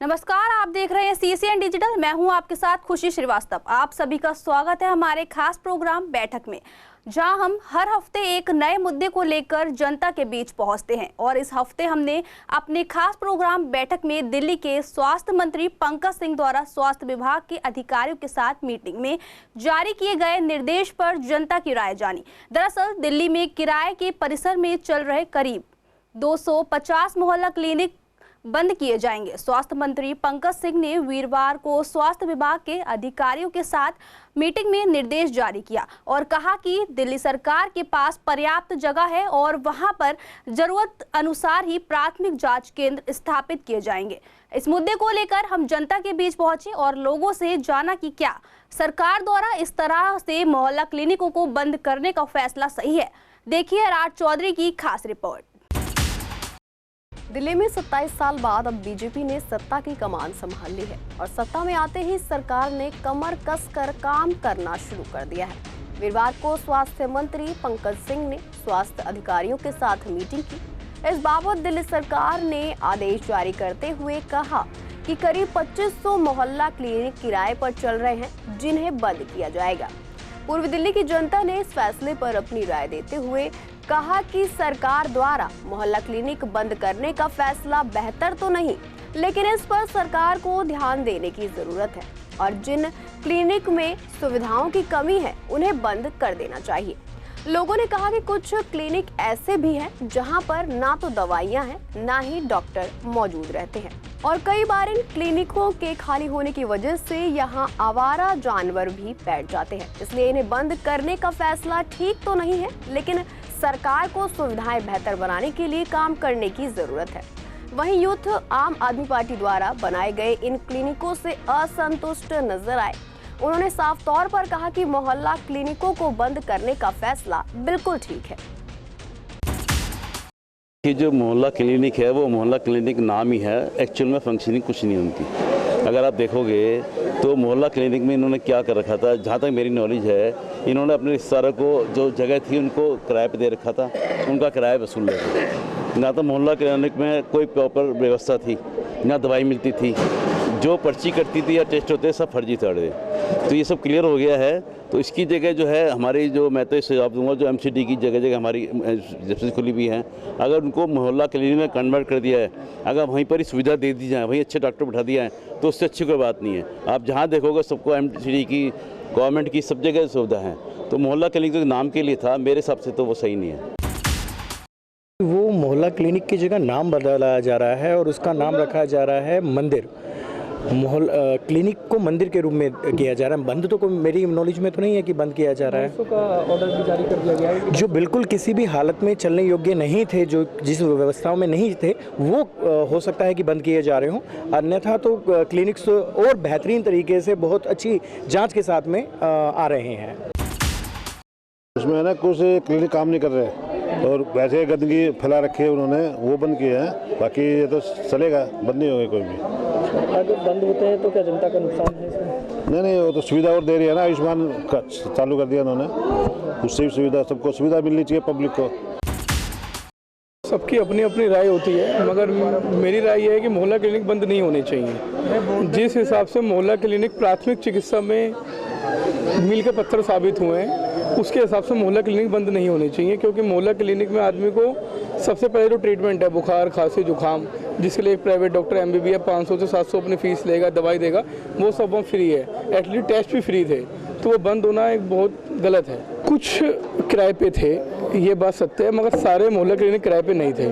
नमस्कार, आप देख रहे हैं CCN डिजिटल। मैं हूं आपके साथ खुशी श्रीवास्तव। आप सभी का स्वागत है हमारे खास प्रोग्राम बैठक में, जहां हम हर हफ्ते एक नए मुद्दे को लेकर जनता के बीच पहुंचते हैं। और इस हफ्ते हमने अपने खास प्रोग्राम बैठक में दिल्ली के स्वास्थ्य मंत्री पंकज सिंह द्वारा स्वास्थ्य विभाग के अधिकारियों के साथ मीटिंग में जारी किए गए निर्देश पर जनता की राय जानी। दरअसल दिल्ली में किराए के परिसर में चल रहे करीब 250 मोहल्ला क्लिनिक बंद किए जाएंगे। स्वास्थ्य मंत्री पंकज सिंह ने वीरवार को स्वास्थ्य विभाग के अधिकारियों के साथ मीटिंग में निर्देश जारी किया और कहा कि दिल्ली सरकार के पास पर्याप्त जगह है और वहां पर जरूरत अनुसार ही प्राथमिक जांच केंद्र स्थापित किए जाएंगे। इस मुद्दे को लेकर हम जनता के बीच पहुंचे और लोगों से जाना कि क्या सरकार द्वारा इस तरह से मोहल्ला क्लिनिकों को बंद करने का फैसला सही है। देखिए राज चौधरी की खास रिपोर्ट। दिल्ली में 27 साल बाद अब बीजेपी ने सत्ता की कमान संभाल ली है और सत्ता में आते ही सरकार ने कमर कसकर काम करना शुरू कर दिया है। वीरवार को स्वास्थ्य मंत्री पंकज सिंह ने स्वास्थ्य अधिकारियों के साथ मीटिंग की। इस बाबत दिल्ली सरकार ने आदेश जारी करते हुए कहा कि करीब 2500 मोहल्ला क्लिनिक किराए पर चल रहे हैं, जिन्हें बंद किया जाएगा। पूर्वी दिल्ली की जनता ने इस फैसले पर अपनी राय देते हुए कहा कि सरकार द्वारा मोहल्ला क्लिनिक बंद करने का फैसला बेहतर तो नहीं, लेकिन इस पर सरकार को ध्यान देने की जरूरत है और जिन क्लिनिक में सुविधाओं की कमी है उन्हें बंद कर देना चाहिए। लोगों ने कहा कि कुछ क्लिनिक ऐसे भी हैं जहां पर ना तो दवाइयां हैं, ना ही डॉक्टर मौजूद रहते हैं और कई बार इन क्लिनिकों के खाली होने की वजह से यहां आवारा जानवर भी बैठ जाते हैं। इसलिए इन्हें बंद करने का फैसला ठीक तो नहीं है, लेकिन सरकार को सुविधाएं बेहतर बनाने के लिए काम करने की जरूरत है। वहीं यूथ आम आदमी पार्टी द्वारा बनाए गए इन क्लिनिकों से असंतुष्ट नजर आए। उन्होंने साफ तौर पर कहा कि मोहल्ला क्लिनिकों को बंद करने का फैसला बिल्कुल ठीक है। कि जो मोहल्ला क्लिनिक है वो मोहल्ला क्लिनिक नाम ही है, एक्चुअल में फंक्शनिंग कुछ नहीं उनकी। अगर आप देखोगे तो मोहल्ला क्लिनिक में इन्होंने क्या कर रखा था, जहाँ तक मेरी नॉलेज है, इन्होंने अपने रिश्तेदारों को जो जगह थी उनको किराए पे दे रखा था, उनका किराया वसूल लेते। ना तो मोहल्ला क्लिनिक में कोई प्रॉपर व्यवस्था थी, ना दवाई मिलती थी, जो पर्ची कटती थी या टेस्ट होते सब फर्जी थे। तो ये सब क्लियर हो गया है। तो इसकी जगह जो है हमारी जो मैं तो सुझाव दूंगा, जो MCD की जगह जगह हमारी जब खुली भी हैं, अगर उनको मोहल्ला क्लिनिक में कन्वर्ट कर दिया है, अगर वहीं पर ही सुविधा दे दी जाए, वहीं अच्छे डॉक्टर बैठा दिया है, तो उससे अच्छी कोई बात नहीं है। आप जहाँ देखोगे सबको MCD की, गवर्नमेंट की सब जगह सुविधा है। तो मोहल्ला क्लिनिक जो नाम के लिए था, मेरे हिसाब से तो वो सही नहीं है। वो मोहल्ला क्लिनिक की जगह नाम बदला जा रहा है और उसका नाम रखा जा रहा है मंदिर। क्लिनिक को मंदिर के रूप में किया जा रहा है। बंद तो कोई मेरी नॉलेज में तो नहीं है कि बंद किया जा रहा है। का ऑर्डर भी जारी कर दिया गया है जो बिल्कुल किसी भी हालत में चलने योग्य नहीं थे, जो जिस व्यवस्थाओं में नहीं थे, वो हो सकता है कि बंद किए जा रहे हों। अन्यथा तो क्लिनिक्स और बेहतरीन तरीके से बहुत अच्छी जाँच के साथ में आ रहे हैं। उसमें है ना, कुछ क्लिनिक काम नहीं कर रहे और वैसे गंदगी फैला रखी है उन्होंने, वो बंद किए हैं। बाकी ये तो चलेगा, बंद नहीं होगा कोई भी। अगर बंद होते हैं तो क्या जनता का नुकसान है इसमें? नहीं, वो तो सुविधा और दे रही है ना, आयुष्मान का चालू कर दिया उन्होंने, उससे भी सुविधा, सबको सुविधा मिलनी चाहिए पब्लिक को। सबकी अपनी अपनी राय होती है, मगर मेरी राय ये है कि मोहल्ला क्लिनिक बंद नहीं होने चाहिए। जिस हिसाब से मोहल्ला क्लिनिक प्राथमिक चिकित्सा में मील के पत्थर साबित हुए हैं, उसके हिसाब से मोहल्ला क्लिनिक बंद नहीं होने चाहिए। क्योंकि मोहल्ला क्लिनिक में आदमी को सबसे पहले जो ट्रीटमेंट है, बुखार, खांसी, जुकाम, जिसके लिए एक प्राइवेट डॉक्टर MBBS 500 से 700 अपनी फीस लेगा, दवाई देगा, वो सब वो फ्री है। एटलीस्ट टेस्ट भी फ्री थे, तो वो बंद होना एक बहुत गलत है। कुछ किराए पे थे, ये बात सत्य है, मगर सारे मोहल्ला क्लिनिक किराए पे नहीं थे।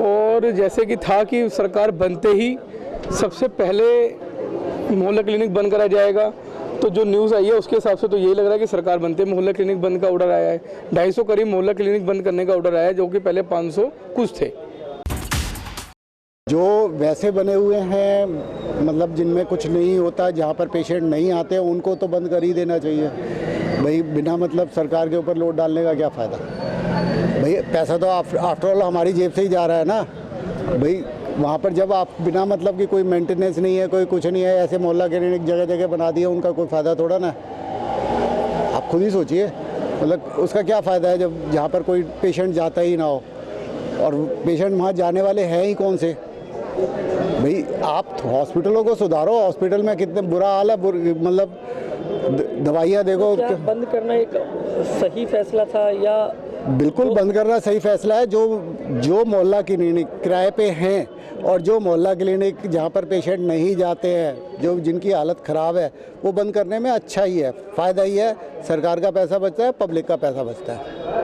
और जैसे कि था कि सरकार बनते ही सबसे पहले मोहल्ला क्लिनिक बंद करा जाएगा, तो जो न्यूज़ आई है उसके हिसाब से तो यही लग रहा है कि सरकार बनते मोहल्ला क्लिनिक बंद का ऑर्डर आया है। 250 करीब मोहल्ला क्लिनिक बंद करने का ऑर्डर आया है, जो कि पहले 500 कुछ थे। जो वैसे बने हुए हैं, मतलब जिनमें कुछ नहीं होता, जहाँ पर पेशेंट नहीं आते, उनको तो बंद कर ही देना चाहिए भाई। बिना मतलब सरकार के ऊपर लोड डालने का क्या फ़ायदा भाई। पैसा तो आफ्टर ऑल हमारी जेब से ही जा रहा है ना भाई। वहाँ पर जब आप बिना मतलब कि कोई मेंटेनेंस नहीं है, कोई कुछ नहीं है, ऐसे मोहल्ला क्लिनिक जगह जगह बना दिए, उनका कोई फ़ायदा थोड़ा ना। आप खुद ही सोचिए, मतलब उसका क्या फ़ायदा है जब जहाँ पर कोई पेशेंट जाता ही ना हो, और पेशेंट वहाँ जाने वाले हैं ही कौन से। भाई आप हॉस्पिटलों को सुधारो, हॉस्पिटल में कितने बुरा हाल है, मतलब दवाइयाँ देखो। क्या बंद करना एक सही फैसला था या? बिल्कुल बंद करना सही फैसला है। जो मोहल्ला क्लिनिक किराए पे हैं और जो मोहल्ला क्लिनिक जहाँ पर पेशेंट नहीं जाते हैं, जो जिनकी हालत ख़राब है, वो बंद करने में अच्छा ही है, फ़ायदा ही है। सरकार का पैसा बचता है, पब्लिक का पैसा बचता है।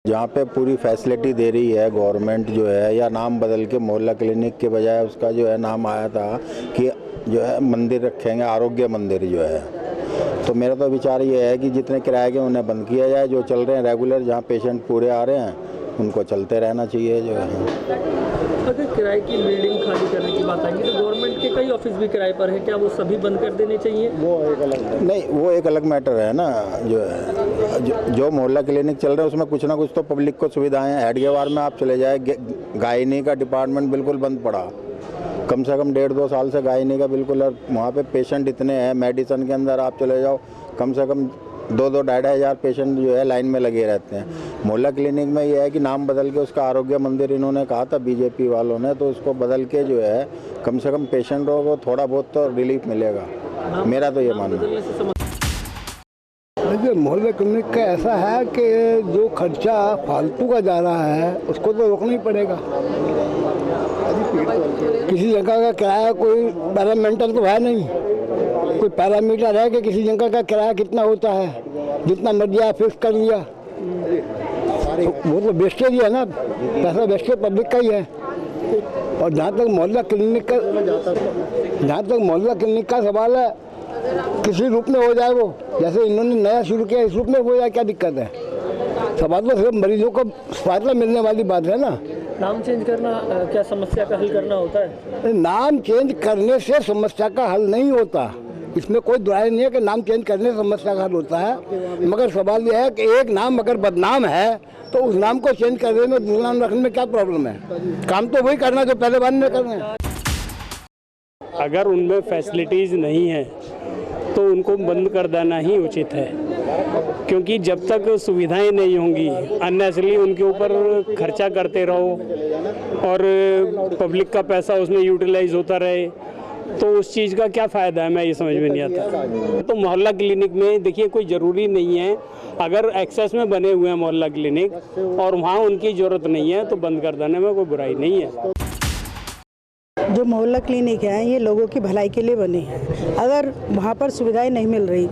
जहाँ पे पूरी फैसिलिटी दे रही है गवर्नमेंट जो है, या नाम बदल के मोहल्ला क्लिनिक के बजाय उसका जो है नाम आया था कि जो है मंदिर रखेंगे, आरोग्य मंदिर जो है, तो मेरा तो विचार ये है कि जितने किराए के उन्हें बंद किया जाए। जो चल रहे हैं रेगुलर, जहाँ पेशेंट पूरे आ रहे हैं, उनको चलते रहना चाहिए जो है। अगर किराए की बिल्डिंग खाली करने की बात आएगी तो गवर्नमेंट के कई ऑफिस भी किराए पर है, क्या वो सभी बंद कर देने चाहिए? वो एक अलग नहीं, वो एक अलग मैटर है ना। जो है जो मोहल्ला क्लिनिक चल रहे हैं उसमें कुछ ना कुछ तो पब्लिक को सुविधाएं हैं। हेडगेवार में आप चले जाए, गायनी का डिपार्टमेंट बिल्कुल बंद पड़ा, कम से कम 1.5-2 साल से गायनी का बिल्कुल। और वहाँ पे पेशेंट इतने हैं, मेडिसिन के अंदर आप चले जाओ, कम से कम 2-2-2.5 हज़ार पेशेंट जो है लाइन में लगे रहते हैं। मोहल्ला क्लिनिक में ये है कि नाम बदल के उसका आरोग्य मंदिर इन्होंने कहा था बीजेपी वालों ने, तो उसको बदल के जो है कम से कम पेशेंटों को थोड़ा बहुत तो रिलीफ मिलेगा। मेरा तो ये मानना है। देखिए, मोहल्ला क्लिनिक का ऐसा है कि जो खर्चा फालतू का जा रहा है उसको तो रोकना ही पड़ेगा। किसी जगह का किराया कोई पैरामीटर तो है नहीं, कोई पैरामीटर है कि किसी जगह का किराया कितना होता है, जितना मर्जी आप फिक्स कर लिया, तो वो तो वेस्टेज ही है ना, पैसा वेस्टेज पब्लिक का ही है। और जहाँ तक मोहल्ला क्लिनिक का सवाल है, किसी रूप में हो जाए वो, जैसे इन्होंने नया शुरू किया इस रूप में हो जाए, क्या दिक्कत है? सवाल तो सिर्फ मरीजों को फायदा मिलने वाली बात है ना। नाम चेंज करना क्या समस्या का हल करना होता है? नाम चेंज करने से समस्या का हल नहीं होता, इसमें कोई दुराई नहीं है कि नाम चेंज करने से समस्या का हल होता है। मगर सवाल यह है कि एक नाम अगर बदनाम है तो उस नाम को चेंज करने में दूसरा नाम रखने में क्या प्रॉब्लम है? काम तो वही करना जो पहले बाद में करना है। अगर उनमें फैसिलिटीज़ नहीं है तो उनको बंद कर देना ही उचित है, क्योंकि जब तक सुविधाएं नहीं होंगी, अननेसेसरली उनके ऊपर खर्चा करते रहो और पब्लिक का पैसा उसमें यूटिलाइज होता रहे, तो उस चीज़ का क्या फ़ायदा है? मैं ये समझ में नहीं आता। तो मोहल्ला क्लिनिक में देखिए, कोई ज़रूरी नहीं है, अगर एक्सेस में बने हुए हैं मोहल्ला क्लिनिक और वहाँ उनकी ज़रूरत नहीं है तो बंद कर देने में कोई बुराई नहीं है। जो मोहल्ला क्लिनिक है ये लोगों की भलाई के लिए बने हैं। अगर वहाँ पर सुविधाएं नहीं मिल रही,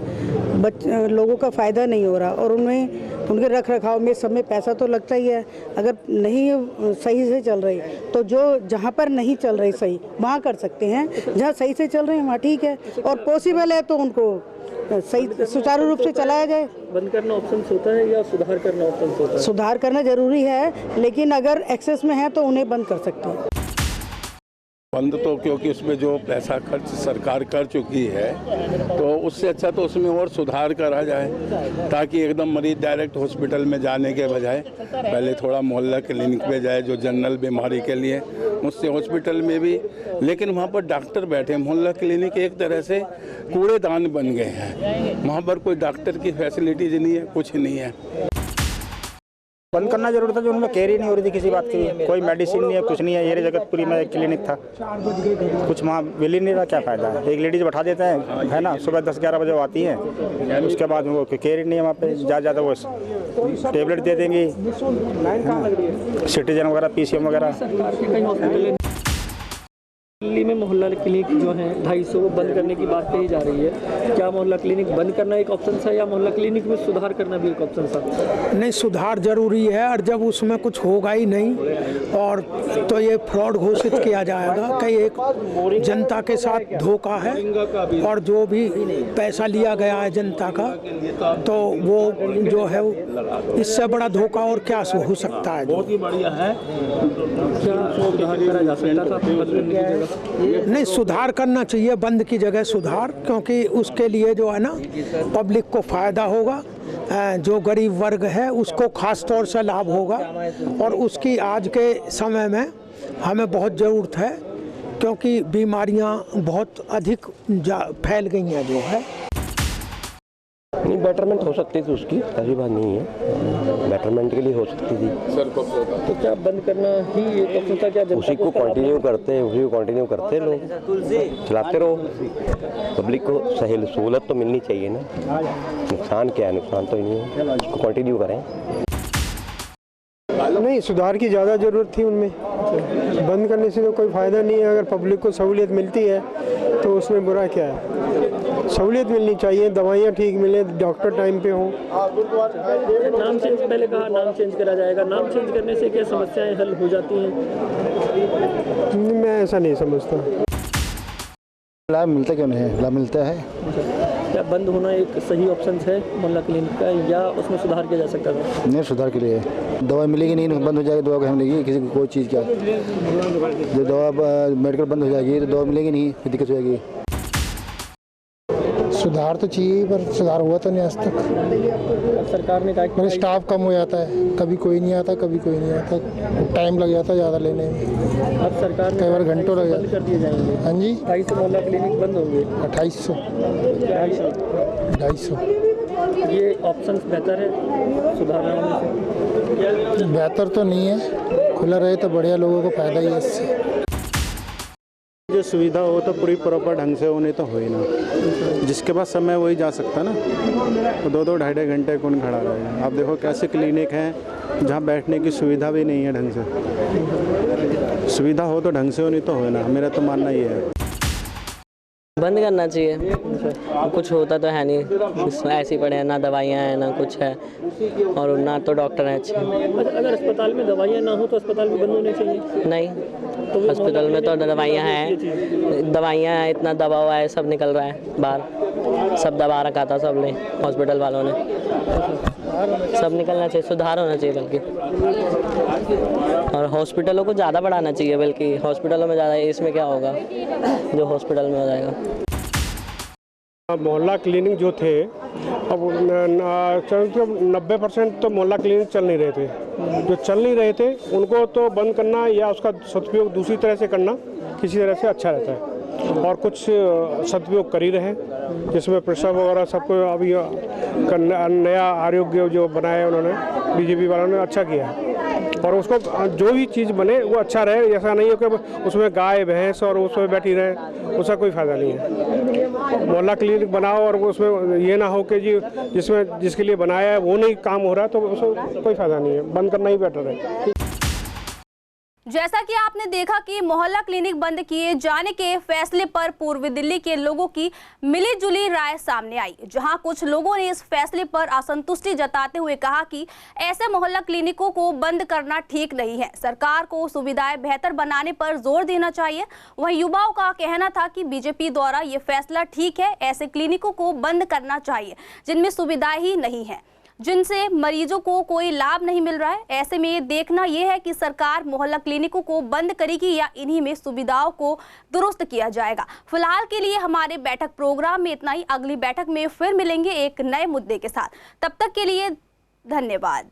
लोगों का फ़ायदा नहीं हो रहा और उनमें उनके रख रखाव में सब में पैसा तो लगता ही है, अगर नहीं सही से चल रही तो जो जहाँ पर नहीं चल रही सही वहाँ कर सकते हैं, जहाँ सही से चल रहे हैं वहाँ ठीक है, और पॉसिबल है तो उनको सही सुचारू रूप से चलाया जाए। बंद करना ऑप्शन होता है या सुधार करना ऑप्शन होता है? सुधार करना जरूरी है, लेकिन अगर एक्सेस में है तो उन्हें बंद कर सकते हैं। बंद तो क्योंकि उसमें जो पैसा खर्च सरकार कर चुकी है, तो उससे अच्छा तो उसमें और सुधार करा जाए, ताकि एकदम मरीज डायरेक्ट हॉस्पिटल में जाने के बजाय पहले थोड़ा मोहल्ला क्लिनिक पे जाए जो जनरल बीमारी के लिए, उससे हॉस्पिटल में भी, लेकिन वहाँ पर डॉक्टर बैठे। मोहल्ला क्लिनिक एक तरह से कूड़ेदान बन गए हैं, वहाँ पर कोई डॉक्टर की फैसिलिटीज नहीं है, कुछ नहीं है। बंद करना जरूरी था, जो उनमें केयर ही नहीं हो रही थी किसी बात की, कोई मेडिसिन नहीं है, कुछ नहीं है। ये जगतपुरी में एक क्लिनिक था, कुछ वहाँ मिल ही नहीं रहा, क्या फ़ायदा है? एक लेडीज बैठा देते हैं, है ना, सुबह 10-11 बजे वो आती हैं, उसके बाद वो केयर ही नहीं है वहाँ पे। ज़्यादा वो टेबलेट दे देंगी, सिटीजन वगैरह, PCM वगैरह। दिल्ली में मोहल्ला क्लिनिक जो है 250 वो बंद करने की बात कही जा रही है, क्या मोहल्ला क्लिनिक बंद करना एक ऑप्शन था या मोहल्ला क्लिनिक में सुधार करना भी एक ऑप्शन था? नहीं, सुधार जरूरी है, और जब उसमें कुछ होगा ही नहीं और तो ये फ्रॉड घोषित किया जाएगा कि एक जनता के साथ धोखा है, और जो भी पैसा लिया गया है जनता का, तो वो जो है इससे बड़ा धोखा और क्या हो सकता है? बहुत ही बढ़िया है, क्या सुधार करा जा सकता था? नहीं, सुधार करना चाहिए, बंद की जगह सुधार, क्योंकि उसके लिए जो है ना पब्लिक को फ़ायदा होगा, जो गरीब वर्ग है उसको खास तौर से लाभ होगा, और उसकी आज के समय में हमें बहुत ज़रूरत है, क्योंकि बीमारियां बहुत अधिक फैल गई हैं जो है। नहीं, बेटरमेंट हो सकती थी उसकी, ऐसी बात नहीं है, बेटरमेंट के लिए हो सकती थी। तो क्या बंद करना ही एक ऑप्शन था? क्या उसी को कंटिन्यू करते लोग चलाते रहो, पब्लिक को सही सहूलत तो मिलनी चाहिए ना। नुकसान क्या है? नुकसान तो नहीं है, उसको कंटिन्यू करें। नहीं, सुधार की ज़्यादा ज़रूरत थी उनमें। बंद करने से तो कोई फ़ायदा नहीं है। अगर पब्लिक को सहूलियत मिलती है तो उसमें बुरा क्या है? सहूलियत मिलनी चाहिए, दवाइयाँ ठीक मिले, डॉक्टर टाइम पे हों। नाम चेंज, पहले कहा नाम चेंज करा जाएगा, नाम चेंज करने से क्या समस्याएं हल हो जाती हैं? मैं ऐसा नहीं समझता। लाभ मिलता क्यों नहीं है? लाभ मिलता है। क्या बंद होना एक सही ऑप्शन है मोहल्ला क्लिनिक का, या उसमें सुधार किया जा सकता था? नहीं, सुधार के लिए दवा मिलेगी नहीं, बंद हो जाएगी, दवा कहाँ मिलेगी किसी को? कोई चीज़ क्या, जो दवा मेडिकल बंद हो जाएगी तो दवा मिलेगी नहीं, फिर दिक्कत हो जाएगी। सुधार तो चाहिए, पर सुधार हुआ तो नहीं आज तक। सरकार ने कहा स्टाफ कम हो जाता है, कभी कोई नहीं आता, कभी कोई नहीं आता, टाइम लग जाता है ज़्यादा लेने में। अब सरकार कई बार घंटों लग जाते कर दिए जाएंगे। हाँ जी, 250 मोहल्ला क्लिनिक बंद होंगे। 250। ये ऑप्शन बेहतर है सुधार होने से? बेहतर तो नहीं है, खुला रहे तो बढ़िया, लोगों को फायदा ही है इससे। जो सुविधा हो तो पूरी प्रॉपर ढंग से होनी तो हो ही ना। जिसके पास समय वही जा सकता ना, तो 2-2 ढाई घंटे कौन खड़ा रहेगा? आप देखो कैसे क्लिनिक हैं जहाँ बैठने की सुविधा भी नहीं है ढंग से। सुविधा हो तो ढंग से होनी तो हो ना, मेरा तो मानना ये है। बंद करना चाहिए, कुछ होता तो है नहीं, ऐसे ही पड़े हैं, ना दवाइयाँ हैं ना कुछ है, और ना तो डॉक्टर हैं अच्छे। अगर अस्पताल में दवाइयाँ ना हो तो अस्पताल भी बंद होने चाहिए? नहीं, तो अस्पताल में तो दवाइयाँ हैं, दवाइयाँ हैं, इतना दवा हुआ है, सब निकल रहा है बाहर, सब दबा रखा था सब ने, हॉस्पिटल वालों ने, सब निकलना चाहिए, सुधार होना चाहिए बल्कि, और हॉस्पिटलों को ज़्यादा बढ़ाना चाहिए, बल्कि हॉस्पिटलों में ज़्यादा, इसमें क्या होगा जो हॉस्पिटल में हो जाएगा। मोहल्ला क्लिनिक जो थे, अब 90% तो मोहल्ला क्लिनिक चल नहीं रहे थे। जो चल नहीं रहे थे उनको तो बंद करना या उसका सदुपयोग दूसरी तरह से करना किसी तरह से अच्छा रहता है, और कुछ सदुपयोग कर ही रहे, जिसमें प्रसव वगैरह सबको अभी नया आरोग्य जो बनाया उन्होंने, बीजेपी वालों ने अच्छा किया है, और उसको जो भी चीज़ बने वो अच्छा रहे। ऐसा नहीं हो कि उसमें गाय भैंस और उसमें बैठी रहे, उसका कोई फ़ायदा नहीं है। मोहल्ला क्लिनिक बनाओ और उसमें ये ना हो कि जी जिसमें जिसके लिए बनाया है वो नहीं काम हो रहा, तो उसको कोई फ़ायदा नहीं है, बंद करना ही बेटर है। जैसा कि आपने देखा कि मोहल्ला क्लिनिक बंद किए जाने के फैसले पर पूर्वी दिल्ली के लोगों की मिली-जुली राय सामने आई, जहां कुछ लोगों ने इस फैसले पर असंतुष्टि जताते हुए कहा कि ऐसे मोहल्ला क्लिनिकों को बंद करना ठीक नहीं है, सरकार को सुविधाएं बेहतर बनाने पर जोर देना चाहिए। वहीं युवाओं का कहना था कि बीजेपी द्वारा ये फैसला ठीक है, ऐसे क्लिनिकों को बंद करना चाहिए जिनमें सुविधाएं ही नहीं है, जिनसे मरीजों को कोई लाभ नहीं मिल रहा है। ऐसे में ये देखना यह है कि सरकार मोहल्ला क्लिनिकों को बंद करेगी या इन्हीं में सुविधाओं को दुरुस्त किया जाएगा। फिलहाल के लिए हमारे बैठक प्रोग्राम में इतना ही। अगली बैठक में फिर मिलेंगे एक नए मुद्दे के साथ। तब तक के लिए धन्यवाद।